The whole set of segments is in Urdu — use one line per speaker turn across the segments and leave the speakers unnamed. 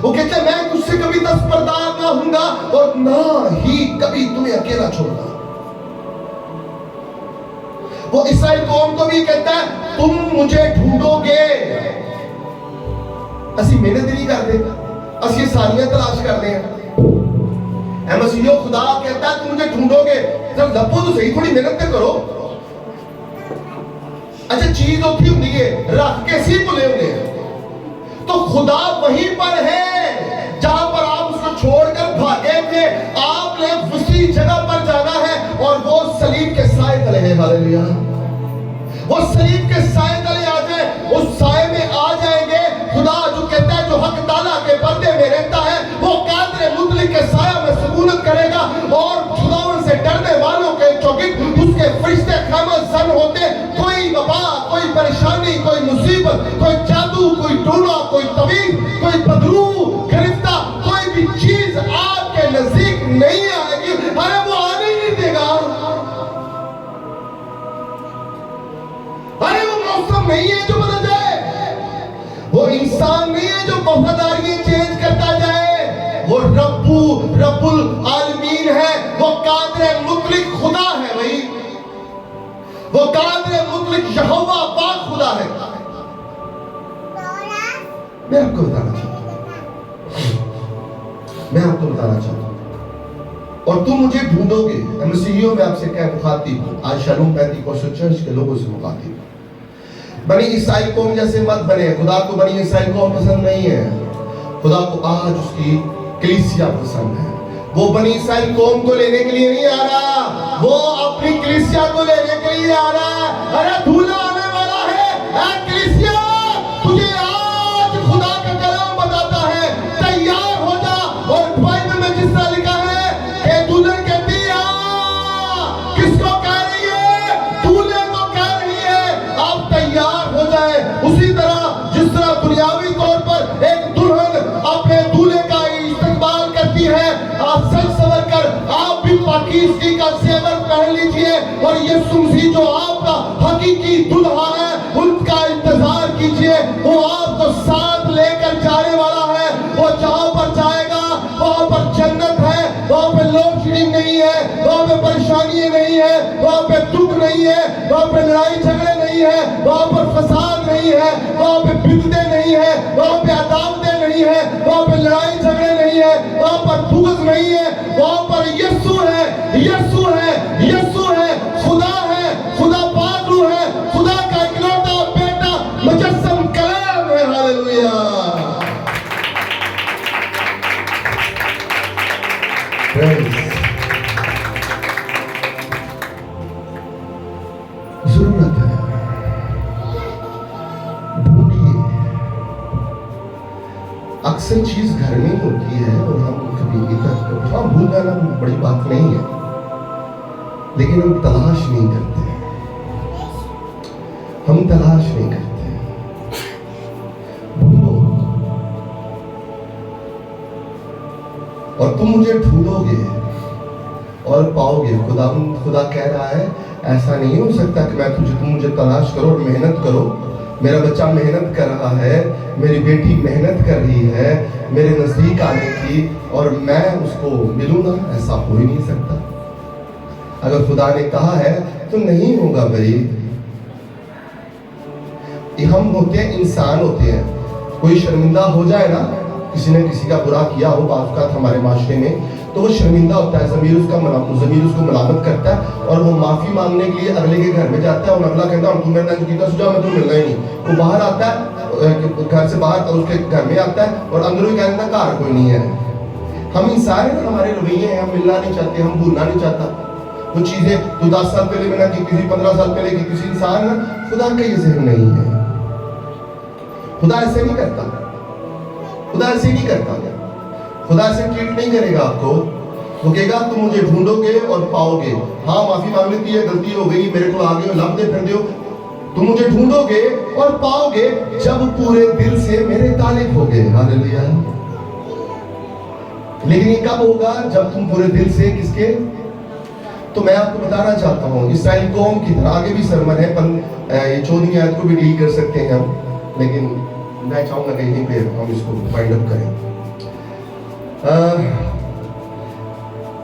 وہ کہتے ہیں میں تجھ سے کبھی دستبردار نہ ہوں گا اور نہ ہی کبھی تمہیں اکیلا چھوڑنا. وہ اسرائیل قوم کو بھی کہتا ہے تم مجھے ڈھونڈو گے. اسی محنت نہیں کرتے, اسی ساریاں تلاش کرتے ہیں. اے مسیحو خدا کہتا ہے تم مجھے ڈھونڈو گے, جب لپو تو صحیح, تھوڑی محنت تے کرو. اچھا چیز ہوتی ہوں گی رکھ کے سی بلے ہوں گے, تو خدا وہیں پر ہے جہاں پر آپ اس کو چھوڑ کر بھاگے تھے. آپ نے اسی جگہ پر جانا ہے اور وہ صلیب کے سائے تلے ہے. ہاللیلویا. وہ صلیب کے سائے تلے آ جائیں, اس سائے میں آ جائیں گے. خدا جو کہتا ہے جو حق تعالیٰ کے پردے میں رہتا ہے وہ قادر مطلق کے سایہ میں سکونت کرے گا, اور خداوند سے ڈرنے والوں کے چوگٹ اس کے فرشتے خیمہ زن ہوتے. کوئی وبا, کوئی پریشانی, کوئی مصیبت, کوئی جادو, کوئی ٹونا, کوئی طویل, کوئی بدرو گرفتہ, کوئی بھی چیز آپ کے نزدیک نہیں آئے گی. ارے وہ آنے ہی نہیں دے گا. ارے وہ موسم نہیں ہے جو بدل جائے, وہ انسان نہیں ہے جو وفاداریاں چینج کرتا جائے. وہ رب العالمین ہے, وہ قادر مطلق خدا ہے. بھائی وہ قادر مطلق یہوہ پاک خدا ہے. میں آپ کو بتانا چاہتا ہوں, اور تم مجھے ڈھونڈو گے. مسیحیوں میں آپ سے کیا مخاطب ہوں, آج شالوم پینتیکوسٹل چرچ کے لوگوں سے مخاطب ہوں. بنی اسرائیل قوم جیسے مت بنے. خدا کو بنی اسرائیل قوم پسند نہیں ہے, خدا کو آج اس کی کلیسیا پسند ہے. وہ بنی اسرائیل قوم کو لینے کے لیے نہیں آ رہا, وہ اپنی کلیسیا کو لینے کے لیے آ رہا ہے. ارے دھولا آنے والا ہے. اے کلیسیا, تجھے آج خدا کا کلام بتاتا ہے تیار ہو جا. اور بائبل میں جس طرح لکھا ہے کہ دلہن کہتی ہے, کس کو کہہ رہی ہے؟ دولہے کو کہہ رہی ہے آپ تیار ہو جائیں. اسی طرح جس طرح دنیاوی طور پر ایک دلہن اپنے دولہے کا استقبال کرتی ہے, آپ سج سور کر آپ بھی پاکیزگی کا زیور پہن لیجئے, اور یسوع مسیح جو آپ کا حقیقی دلہا ہے ان کا انتظار کیجئے. وہ آپ کو ساتھ لے کر جانے والا ہے. وہ جہاں پر جائے گا وہاں پر جنت ہے, وہاں پہ لوڈ شیڈنگ نہیں ہے, وہاں پہ پریشانی نہیں ہے, وہاں پہ دکھ نہیں ہے, وہاں پہ لڑائی جھگڑے نہیں ہے, وہاں پر فساد نہیں ہے, وہاں پہ بدعتیں نہیں ہے, وہاں پہ عداوتیں نہیں ہے, وہاں پہ لڑائی جھگڑے نہیں ہے, وہاں پر بغض نہیں ہے. وہاں پر یسوع ہے, یسوع ہے, یسوع ہے, خدا ہے, خدا پاک روح ہے, خدا کا اکلوتا بیٹا مجسم کلام ہے. ہاللیلویا. ضرورت ہے ڈھونڈیے. اکثر چیز گھر میں ہوتی ہے اور ہم کبھی ادھر, ہاں بھول جانا بڑی بات نہیں ہے, لیکن ہم تلاش نہیں کرتے. ہم تلاش نہیں کرتے. ڈھونڈو, اور تم مجھے ڈھونڈو گے اور پاؤ گے. خدا کہہ رہا ہے ایسا نہیں ہو سکتا کہ تم مجھے تلاش کرو اور محنت کرو. میرا بچہ محنت کر رہا ہے, میری بیٹی محنت کر رہی ہے میرے نزدیک آنے کی, اور میں اس کو ملوں نا. ایسا ہو ہی نہیں سکتا. اگر خدا نے کہا ہے تو نہیں ہوگا. بھائی ہم ہوتے ہیں, انسان ہوتے ہیں. کوئی شرمندہ ہو جائے نا, کسی نے کسی کا برا کیا ہو بعض اوقات ہمارے معاشرے میں, تو وہ شرمندہ ہوتا ہے, ضمیر اس کو ملامت کرتا ہے, اور وہ معافی مانگنے کے لیے اگلے کے گھر میں جاتا ہے, اور اگلا کہتا ہے تم نے کیتا سجا, میں تمہیں ملنا ہی نہیں. وہ باہر آتا ہے, گھر سے باہر اس کے گھر میں آتا ہے, اور اندروں ہی کہتا ہے گھر کوئی نہیں ہے. ہم انسان ہیں, ہمارے رویے ہیں, ہم ملنا نہیں چاہتے, ہم بھولنا نہیں چاہتا. وہ چیزیں تو 10 سال پہلے میں نہ کی, کسی 15 سال پہلے کی, کسی انسان ہے. خدا کا یہ ذہن نہیں ہے. خدا ایسے نہیں کرتا. خدا ایسے نہیں کرتا. خدا ایسے ٹریٹ نہیں کرے گا آپ کو. وہ کہے گا تم مجھے ڈھونڈو گے اور پاؤ گے. ہاں معافی مانگ لیتی ہے, غلطی ہو گئی, میرے کو آگے لب دے پھر دیو. تم مجھے ڈھونڈو گے اور پاؤ گے جب پورے دل سے میرے طالب ہو گے. ہاللیلویا. لیکن یہ کب ہوگا؟ جب تم پورے دل سے کس کے. تو میں آپ کو بتانا چاہتا ہوں اسرائیل قوم کی طرح, آگے بھی سرمن ہے, یہ 14ویں آیت کو بھی ڈیل کر سکتے ہیں ہم, لیکن میں چاہوں گا کہ یہیں پہ ہم اس کو وائنڈ اپ کریں.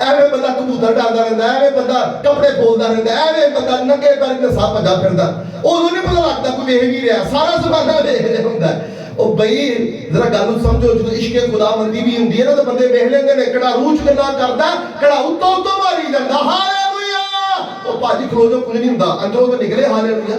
ਐਵੇਂ ਬੰਦਾ ਕਬੂਤਰ ਡਾਂਦਾ ਰਹਿੰਦਾ, ਐਵੇਂ ਬੰਦਾ ਕੱਪੜੇ ਫੋਲਦਾ ਰਹਿੰਦਾ, ਐਵੇਂ ਬੰਦਾ ਨੰਗੇ ਪੈਰ ਨਸਾ ਭੱਜਾ ਫਿਰਦਾ, ਉਦੋਂ ਨਹੀਂ ਪਤਾ ਲੱਗਦਾ ਕੋਈ ਵੇਖ ਵੀ ਰਿਹਾ, ਸਾਰਾ ਜ਼ਮਾਨਾ ਵੇਖ ਰਿਹਾ ਹੁੰਦਾ। ਉਹ ਬਈ ਜ਼ਰਾ ਗੱਲ ਨੂੰ ਸਮਝੋ, ਜਦੋਂ ਇਸ਼ਕੇ ਖੁਦਾਵੰਦੀ ਵੀ ਹੁੰਦੀ ਹੈ ਨਾ, ਤਾਂ ਬੰਦੇ ਵੇਖ ਲੈਂਦੇ ਨੇ ਕਿਹੜਾ ਰੂਹ ਚ ਗੱਲਾਂ ਕਰਦਾ, ਕਿਹੜਾ ਉੱਤੋਂ ਉੱਤੋਂ ਮਾਰੀ ਜਾਂਦਾ। ਹਾਲੇਲੂਇਆ। ਉਹ ਭਾਜੀ ਖਲੋ ਜੋ, ਕੁਝ ਨਹੀਂ ਹੁੰਦਾ, ਅੰਦਰੋਂ ਤਾਂ ਨਿਕਲੇ ਹਾਲੇਲੂਇਆ,